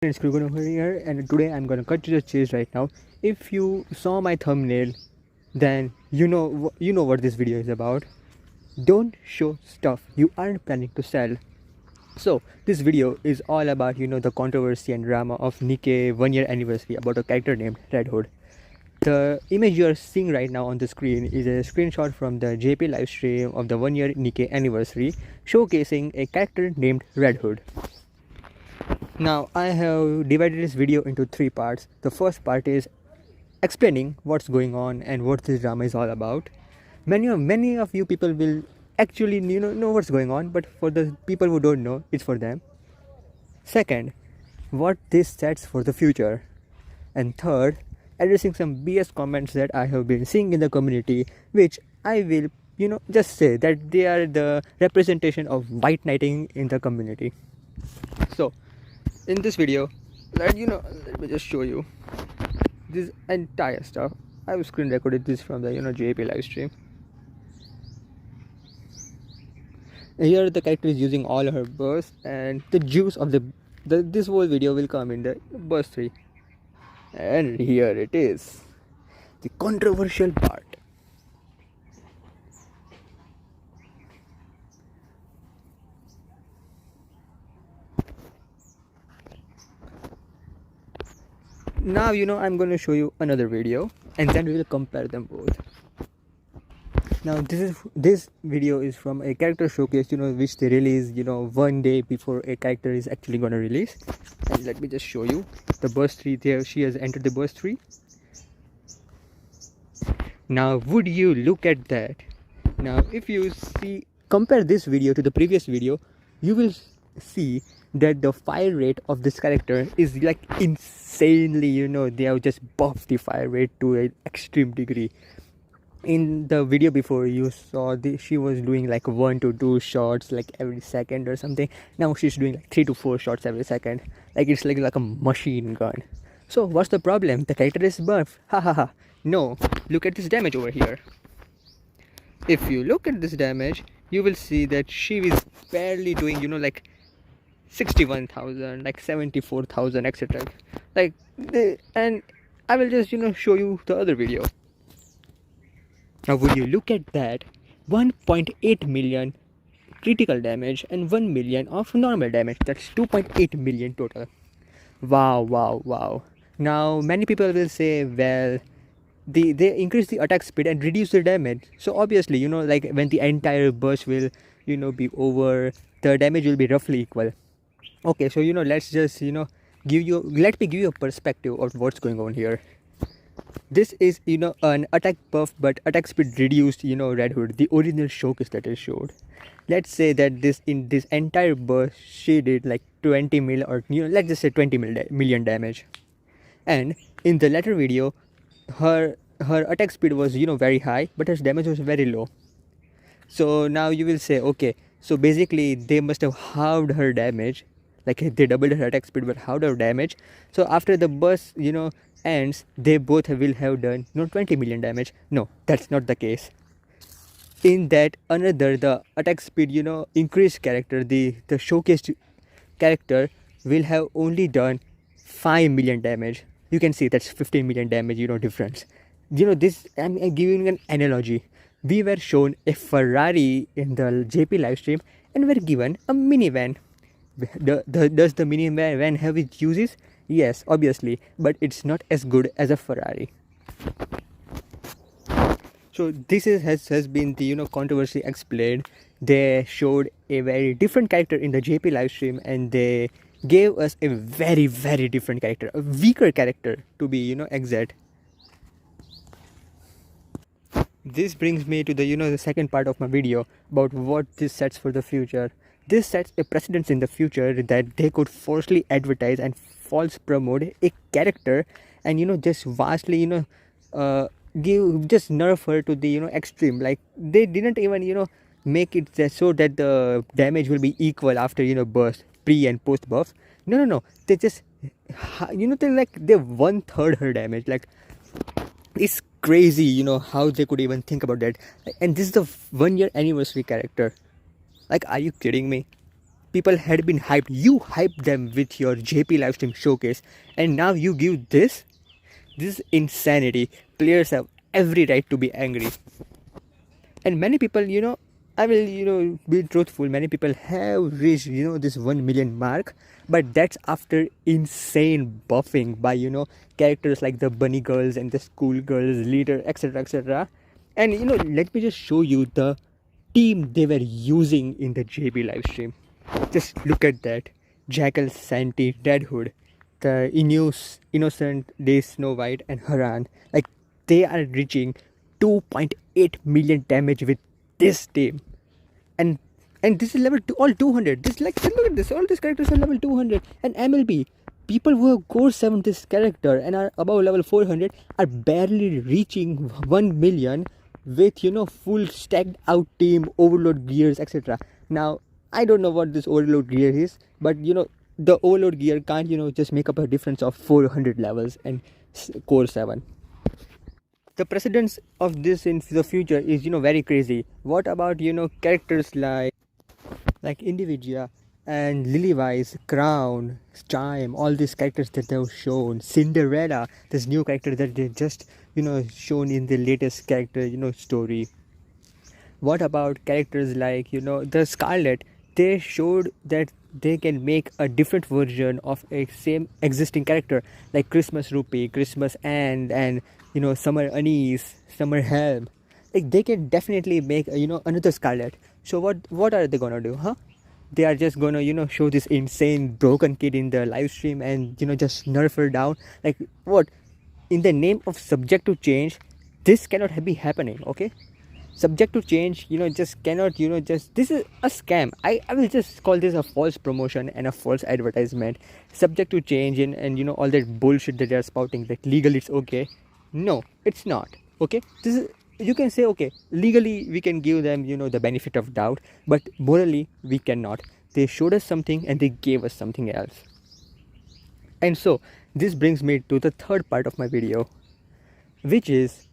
It's Krugan over here, and today I'm gonna cut to the chase right now. If you saw my thumbnail, then you know what this video is about. Don't show stuff you aren't planning to sell. So this video is all about the controversy and drama of NIKKE 1 year anniversary about a character named Red Hood. The image you are seeing right now on the screen is a screenshot from the JP livestream of the 1 year NIKKE anniversary, showcasing a character named Red Hood. Now I have divided this video into 3 parts. The first part is explaining what's going on and what this drama is all about. Many of you people will actually know what's going on, but for the people who don't know, it's for them. Second, what this sets for the future. And third, addressing some BS comments that I have been seeing in the community, which I will just say that they are the representation of white knighting in the community. So in this video, let me just show you this entire stuff. I have screen recorded this from the JP live stream. Here the character is using all her bursts, and the juice of this whole video will come in the burst 3. And here it is, the controversial part. Now I'm going to show you another video, and then we will compare them both. Now this video is from a character showcase which they release 1 day before a character is actually going to release. And let me just show you the burst 3. There she has entered the burst 3. Now would you look at that? Now if you compare this video to the previous video, you will see that the fire rate of this character is like insanely, they have just buffed the fire rate to an extreme degree. In the video before, you saw she was doing like 1 to 2 shots like every second or something. Now she's doing like 3 to 4 shots every second. Like it's like a machine gun. So what's the problem? The character is buff. Ha ha ha. No, look at this damage over here. If you look at this damage, you will see that she is barely doing like 61,000, like 74,000, etc. And I will just show you the other video. Now would you look at that, 1.8 million critical damage and 1 million of normal damage. That's 2.8 million total. Wow. Now many people will say, well, they increase the attack speed and reduce the damage. So obviously like when the entire burst will be over, the damage will be roughly equal. Okay, so let's just let me give you a perspective of what's going on here. This is an attack buff but attack speed reduced Red Hood, the original showcase that is showed. Let's say that in this entire burst she did like 20 mil, or let's just say 20 million damage. And in the latter video, her attack speed was very high, but her damage was very low. So now you will say, okay, so basically they must have halved her damage. Like they doubled her attack speed but halved her damage. So after the burst ends, they both will have done 20 million damage. No, that's not the case. In that the attack speed increased character, the showcased character will have only done 5 million damage. You can see that's 15 million damage difference. This, I'm giving an analogy. We were shown a Ferrari in the JP livestream and were given a minivan. Does the minivan have its uses? Yes, obviously, but it's not as good as a Ferrari. So this has been the controversy explained. They showed a very different character in the JP livestream, and they gave us a very, very different character, a weaker character to be exact. This brings me to the second part of my video about what this sets for the future. This sets a precedence in the future that they could falsely advertise and false promote a character and just vastly just nerf her to the extreme. Like they didn't even make it so that the damage will be equal after burst, pre and post buff. No, they just they 1/3 her damage. Like it's crazy how they could even think about that. And this is the 1 year anniversary character. Like, are you kidding me? people had been hyped. You hyped them with your JP livestream showcase, and now you give this. This is insanity. Players have every right to be angry. And many people, I will, be truthful, many people have reached, this 1 million mark, but that's after insane buffing by, characters like the bunny girls and the school girls leader, etc, etc. And let me just show you the team they were using in the JB live stream. Just look at that. Jackal, Santi, Deadhood, the Innocent, Day, Snow White, and Haran. Like, they are reaching 2.8 million damage with this team. And this is level all 200. This, like, look at this. All these characters are level 200. And MLB, people who have core 7 this character and are above level 400 are barely reaching 1 million with, full stacked out team, overload gears, etc. Now, I don't know what this overload gear is, but the overload gear can't just make up a difference of 400 levels and core 7. The precedence of this in the future is very crazy. What about characters like Individual and Lilywise, Crown, Chime, all these characters that they've shown, Cinderella, this new character that they just shown in the latest character story. What about characters like the Scarlet? They showed that they can make a different version of a same existing character, like Christmas Rupee, Christmas and Summer Anise, Summer Helm. Like, they can definitely make another Scarlet. So what are they gonna do, huh? They are just gonna show this insane broken kid in the live stream and just nerf her down. Like, what? In the name of subject to change, this cannot be happening, okay? Subject to change, just cannot, just, this is a scam. I will just call this a false promotion and a false advertisement. Subject to change and all that bullshit that they are spouting, that legally it's okay. No, it's not, okay? This is, you can say, okay, legally we can give them, the benefit of doubt, but morally we cannot. They showed us something and they gave us something else. And so, this brings me to the third part of my video, which is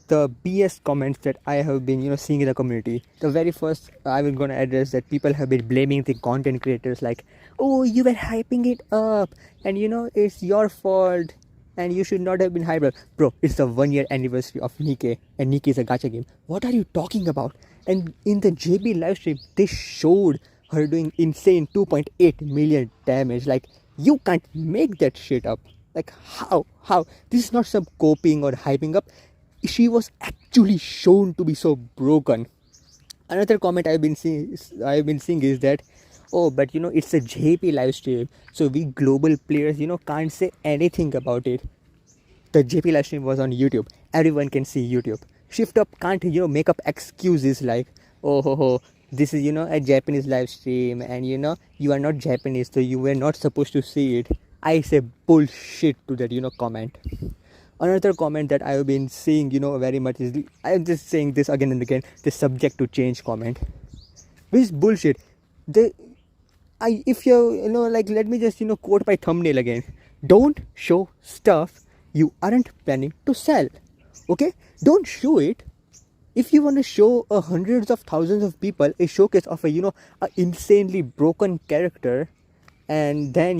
the BS comments that I have been seeing in the community. The very first I was gonna address that people have been blaming the content creators, like, oh, you were hyping it up and it's your fault and you should not have been hyped. Bro, it's the 1 year anniversary of NIKKE and NIKKE is a gacha game. What are you talking about? And in the JB livestream, they showed her doing insane 2.8 million damage. Like, you can't make that shit up. Like, how? This is not some coping or hyping up. She was actually shown to be so broken. Another comment I've been seeing is that, oh, but it's a JP live stream, so we global players can't say anything about it. The JP live stream was on YouTube. Everyone can see YouTube. Shift Up can't make up excuses like, oh, this is a Japanese live stream and you are not Japanese, so you were not supposed to see it. I say bullshit to that comment. Another comment that I have been seeing, very much is, I am just saying this again and again, the subject to change comment. Which is bullshit. If you, let me just, quote my thumbnail again. Don't show stuff you aren't planning to sell. Okay? Don't show it. If you want to show hundreds of thousands of people a showcase of a insanely broken character, and then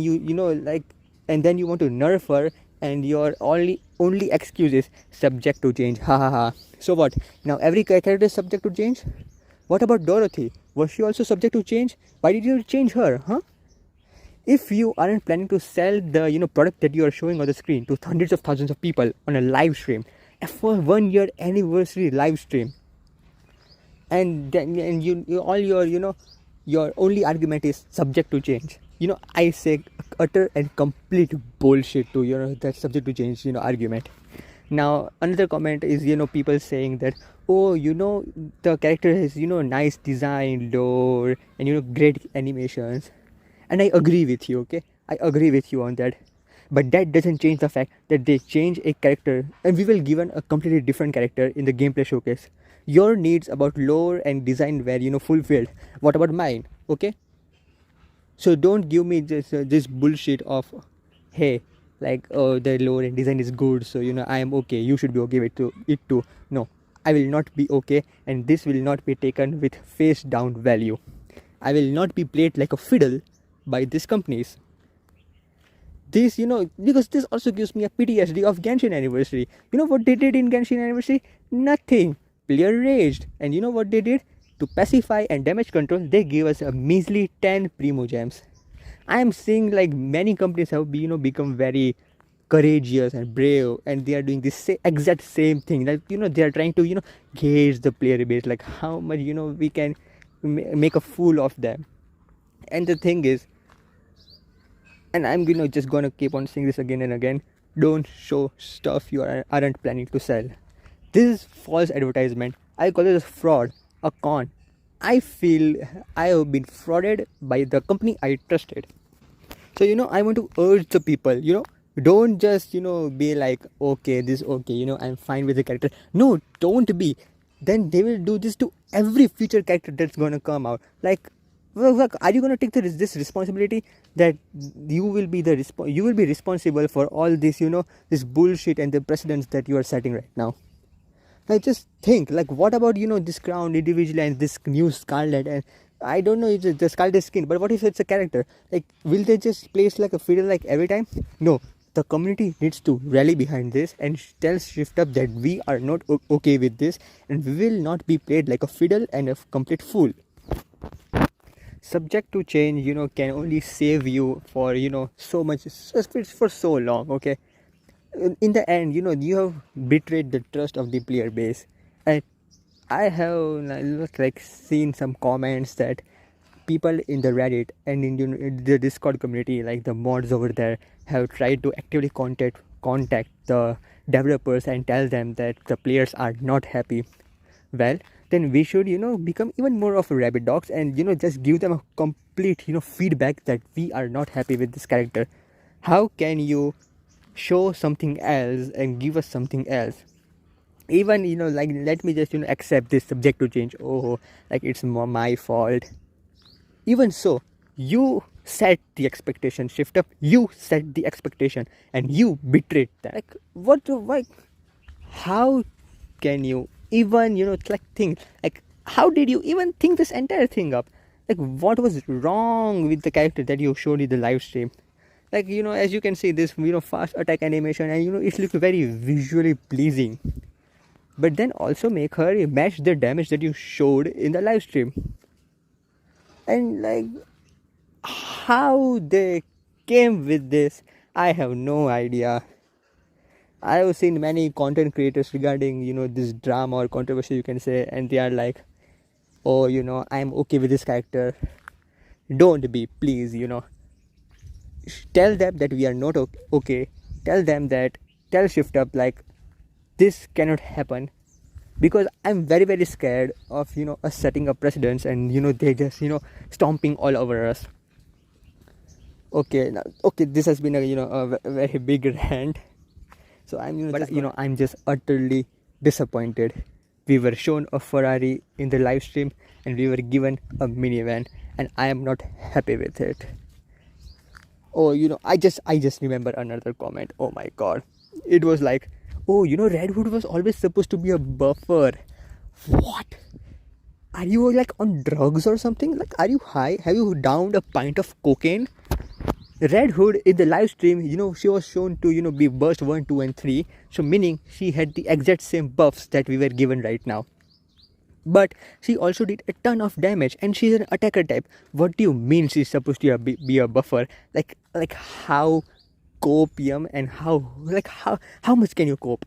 and then you want to nerf her, and your only excuse is subject to change. Ha ha ha. So what? Now every character is subject to change? What about Dorothy? Was she also subject to change? Why did you change her, huh? If you aren't planning to sell the product that you are showing on the screen to hundreds of thousands of people on a live stream, for 1 year anniversary live stream, and then all your only argument is subject to change, I say utter and complete bullshit to that subject to change argument. Now another comment is people saying that, oh, the character has nice design, lore, and great animations, and I agree with you. Okay, I agree with you on that, but that doesn't change the fact that they change a character and we will given a completely different character in the gameplay showcase. Your needs about lore and design were fulfilled. What about mine? Okay, so don't give me this bullshit of, hey, like, oh, the lore and design is good, so I am okay, you should be okay with it too. No, I will not be okay, and this will not be taken with face down value. I will not be played like a fiddle by these companies. This, because this also gives me a PTSD of Genshin Anniversary. You know what they did in Genshin Anniversary? Nothing. Player raged. And you know what they did? To pacify and damage control, they gave us a measly 10 Primo Gems. I am seeing like many companies have become very courageous and brave, and they are doing this exact same thing. Like, they are trying to gauge the player base, like how much we can make a fool of them. And the thing is, and I'm just gonna keep on saying this again and again, don't show stuff you aren't planning to sell. This is false advertisement. I call it a fraud, a con. I feel I have been frauded by the company I trusted. So I want to urge the people, don't just be like, okay, this okay, I'm fine with the character. No, don't be. Then they will do this to every future character that's gonna come out. Like, look, are you gonna take this responsibility that you will be responsible for all this this bullshit and the precedents that you are setting right now? Like, just think, like, what about this crown individually and this new Scarlet, and I don't know if it's the Scarlet skin, but what if it's a character? Like, will they just place like a fiddle like every time? No, the community needs to rally behind this and tell Shift Up that we are not okay with this, and we will not be played like a fiddle and a complete fool. Subject to change can only save you for so much, for so long. Okay, in the end you have betrayed the trust of the player base. And I have like seen some comments that people in the Reddit and in the Discord community, like the mods over there, have tried to actively contact the developers and tell them that the players are not happy. Well, then we should become even more of a rabbit dogs and just give them a complete feedback that we are not happy with this character. How can you show something else and give us something else? Even like, let me just accept this subject to change. Oh, like it's my fault. Even so, you set the expectation. Shift Up, you set the expectation and you betrayed that. Like, why? How can you even like think, like, how did you even think this entire thing up? Like, what was wrong with the character that you showed in the live stream? Like, as you can see, this fast attack animation, and it looks very visually pleasing, but then also make her match the damage that you showed in the live stream. And like, how they came with this, I have no idea. I have seen many content creators regarding this drama or controversy, you can say, and they are like, oh, I'm okay with this character. Don't be, please. Tell them that we are not okay. Tell Shift Up like, this cannot happen, because I'm very, very scared of us setting up precedents and they just stomping all over us. Okay, this has been a very big rant. So I'm just utterly disappointed. We were shown a Ferrari in the live stream and we were given a minivan, and I am not happy with it. Oh, I just remember another comment. Oh my god, it was like, oh, Red Hood was always supposed to be a buffer. What? Are you like on drugs or something? Like, are you high? Have you downed a pint of cocaine? Red Hood in the live stream, she was shown to be burst 1, 2 and 3, so meaning she had the exact same buffs that we were given right now. But she also did a ton of damage, and she's an attacker type. What do you mean she's supposed to be a buffer? Like how copium, and how much can you cope?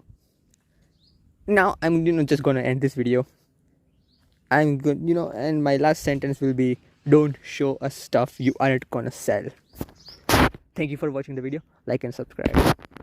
Now I'm just gonna end this video. I'm good, and my last sentence will be, don't show us stuff you aren't gonna sell. Thank you for watching the video. Like and subscribe.